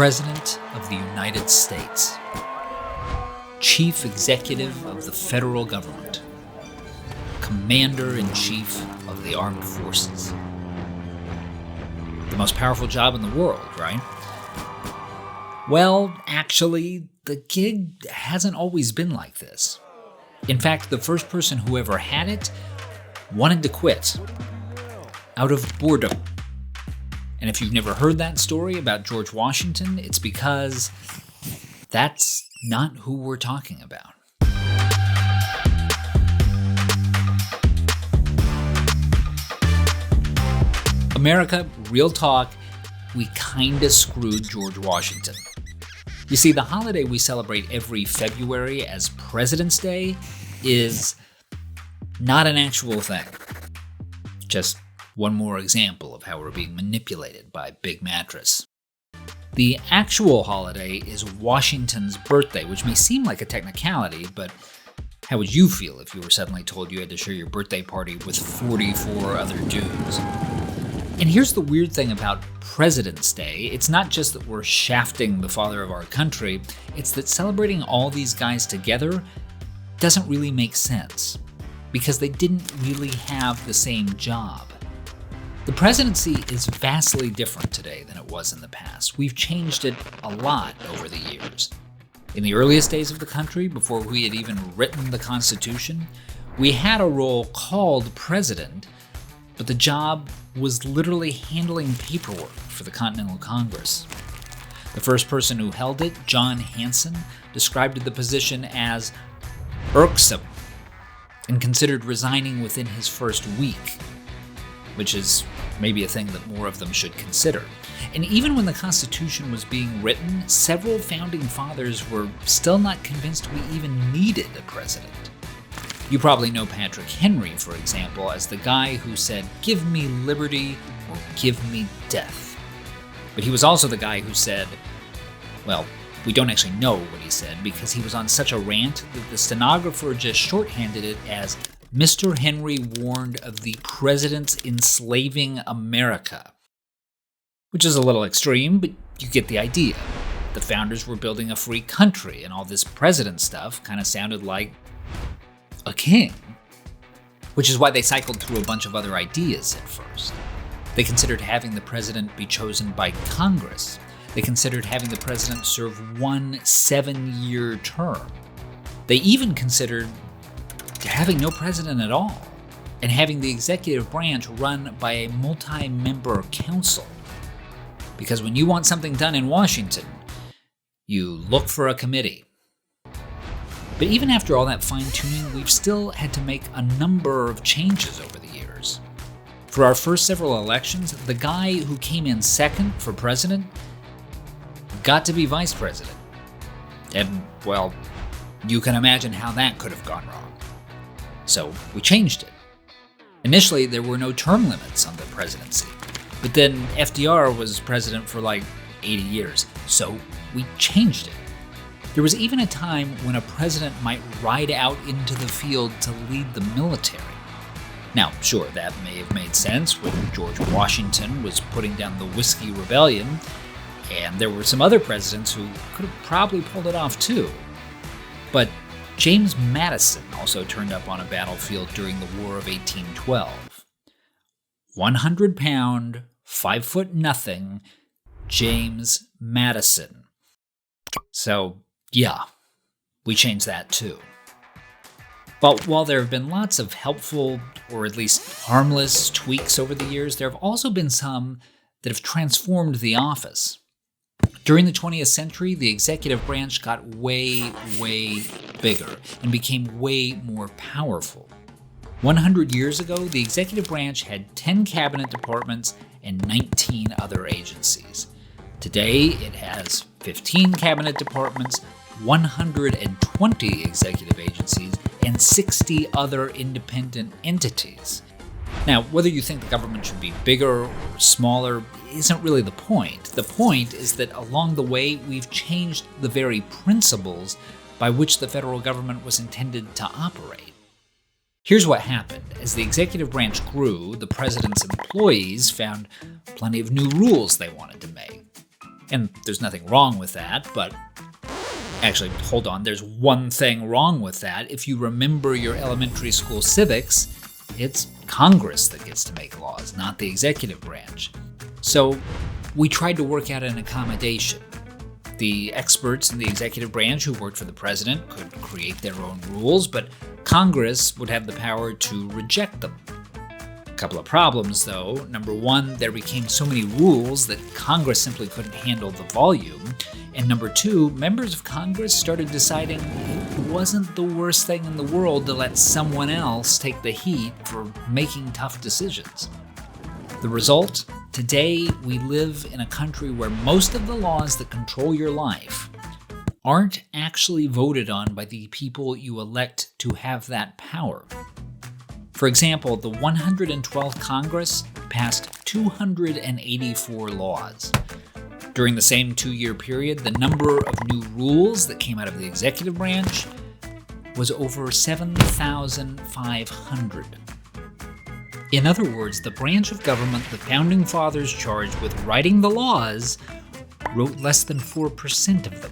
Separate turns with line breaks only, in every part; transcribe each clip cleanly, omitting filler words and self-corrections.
President of the United States, Chief Executive of the Federal Government, Commander-in-Chief of the Armed Forces. The most powerful job in the world, right? Well, actually, the gig hasn't always been like this. In fact, the first person who ever had it wanted to quit out of boredom. And if you've never heard that story about George Washington, it's because that's not who we're talking about. America, real talk, we kinda screwed George Washington. You see, the holiday we celebrate every February as President's Day is not an actual thing. Just one more example of how we're being manipulated by Big Mattress. The actual holiday is Washington's birthday, which may seem like a technicality, but how would you feel if you were suddenly told you had to share your birthday party with 44 other dudes? And here's the weird thing about President's Day. It's not just that we're shafting the father of our country, it's that celebrating all these guys together doesn't really make sense, because they didn't really have the same job. The presidency is vastly different today than it was in the past. We've changed it a lot over the years. In the earliest days of the country, before we had even written the Constitution, we had a role called president, but the job was literally handling paperwork for the Continental Congress. The first person who held it, John Hanson, described the position as irksome and considered resigning within his first week, which is maybe a thing that more of them should consider. And even when the Constitution was being written, several founding fathers were still not convinced we even needed a president. You probably know Patrick Henry, for example, as the guy who said, "Give me liberty or give me death." But he was also the guy who said, well, we don't actually know what he said because he was on such a rant that the stenographer just shorthanded it as Mr. Henry warned of the president's enslaving America. Which is a little extreme, but you get the idea. The founders were building a free country, and all this president stuff kind of sounded like a king. Which is why they cycled through a bunch of other ideas at first. They considered having the president be chosen by Congress. They considered having the president serve one 7-year term. They even considered having no president at all, and having the executive branch run by a multi-member council. Because when you want something done in Washington, you look for a committee. But even after all that fine-tuning, we've still had to make a number of changes over the years. For our first several elections, the guy who came in second for president got to be vice president. And, well, you can imagine how that could have gone wrong. So we changed it. Initially, there were no term limits on the presidency, but then FDR was president for like 80 years, so we changed it. There was even a time when a president might ride out into the field to lead the military. Now, sure, that may have made sense when George Washington was putting down the Whiskey Rebellion, and there were some other presidents who could have probably pulled it off too. But James Madison also turned up on a battlefield during the War of 1812. 100-pound, 5'0" James Madison. So, yeah, we changed that too. But while there have been lots of helpful, or at least harmless, tweaks over the years, there have also been some that have transformed the office. During the 20th century, the executive branch got way, way bigger and became way more powerful. 100 years ago, the executive branch had 10 cabinet departments and 19 other agencies. Today, it has 15 cabinet departments, 120 executive agencies, and 60 other independent entities. Now, whether you think the government should be bigger or smaller isn't really the point. The point is that along the way, we've changed the very principles by which the federal government was intended to operate. Here's what happened. As the executive branch grew, the president's employees found plenty of new rules they wanted to make. And there's nothing wrong with that, but actually, hold on, there's one thing wrong with that. If you remember your elementary school civics, it's Congress that gets to make laws, not the executive branch. So we tried to work out an accommodation. The experts in the executive branch who worked for the president could create their own rules, but Congress would have the power to reject them. A couple of problems, though. Number one, there became so many rules that Congress simply couldn't handle the volume. And number two, members of Congress started deciding it wasn't the worst thing in the world to let someone else take the heat for making tough decisions. The result? Today, we live in a country where most of the laws that control your life aren't actually voted on by the people you elect to have that power. For example, the 112th Congress passed 284 laws. During the same 2-year period, the number of new rules that came out of the executive branch was over 7,500. In other words, the branch of government the Founding Fathers charged with writing the laws wrote less than 4% of them.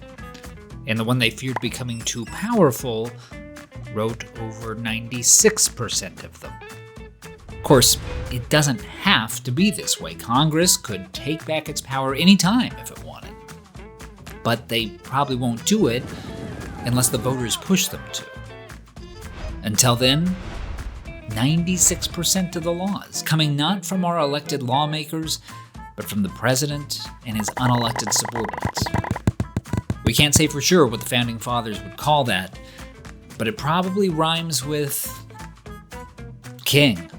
And the one they feared becoming too powerful wrote over 96% of them. Of course, it doesn't have to be this way. Congress could take back its power anytime if it wanted. But they probably won't do it unless the voters push them to. Until then, 96% of the laws, coming not from our elected lawmakers, but from the president and his unelected subordinates. We can't say for sure what the Founding Fathers would call that, but it probably rhymes with king.